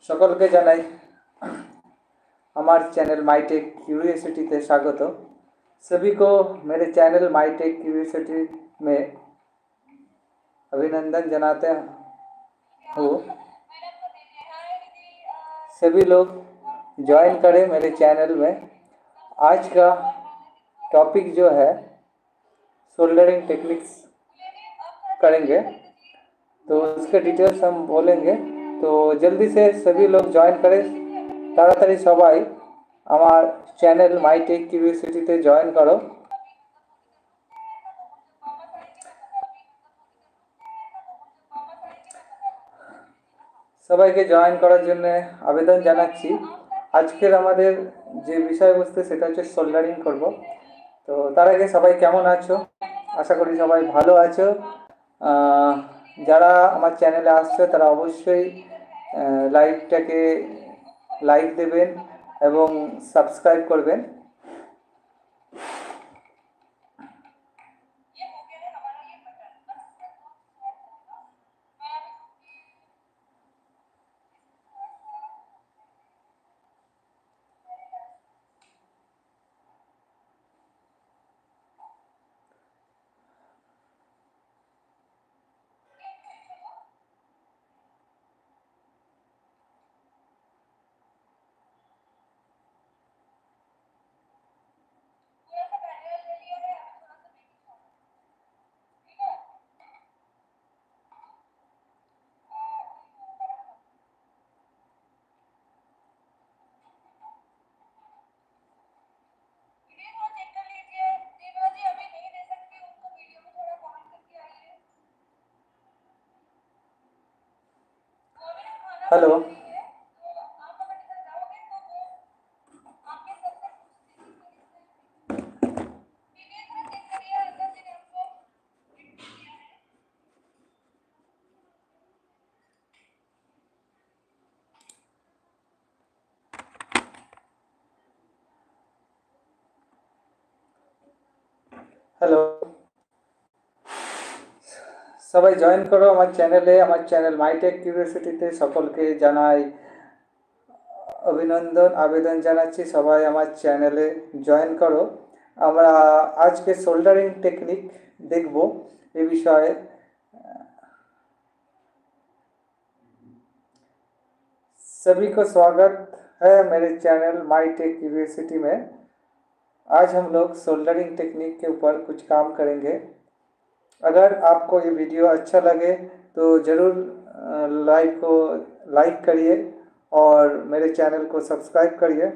সকলকে জানাই हमारे चैनल माईटेक क्यूरियोसिटी ते स्वागत। सभी को मेरे चैनल माईटेक क्यूरियोसिटी में अभिनंदन जनाते हूँ। सभी लोग ज्वाइन करें मेरे चैनल में। आज का टॉपिक जो है सोल्डरिंग टेक्निक्स करेंगे, तो उसके डिटेल्स हम बोलेंगे। तो जल्दी से सभी लोग ज्वाइन करें, ताड़ाताड़ी सबाई আমার চ্যানেল মাইটেক কিউরিওসিটিতে জয়েন করো। সবাইকে জয়েন করার জন্য আবেদন জানাচ্ছি। আজকের আমাদের যে বিষয়বস্তু সেটা হচ্ছে সোল্ডারিং করব। তো তার আগে সবাই কেমন আছো? আশা করি সবাই ভালো আছো। যারা আমার চ্যানেলে আসছো তারা অবশ্যই লাইভটাকে লাইক দেবেন এবং সাবস্ক্রাইব করবেন। हेलो, হ্যালো, সবাই জয়েন করো আমার চ্যানেলে। আমার চ্যানেল মাইটেক কিউরিওসিটিতে সকলকে জানাই অভিনন্দন, আবেদন জানাচ্ছি সবাই আমার চ্যানেলে জয়েন করো। আমরা আজকে সোল্ডারিং টেকনিক দেখব। এ বিষয়ে सभी को स्वागत है मेरे चैनल माईटेक क्यूरियोसिटी में। आज हम लोग सोल्डरिंग टेक्निक के ऊपर कुछ काम करेंगे। अगर आपको ये वीडियो अच्छा लगे तो ज़रूर लाइक करिए और मेरे चैनल को सब्सक्राइब करिए।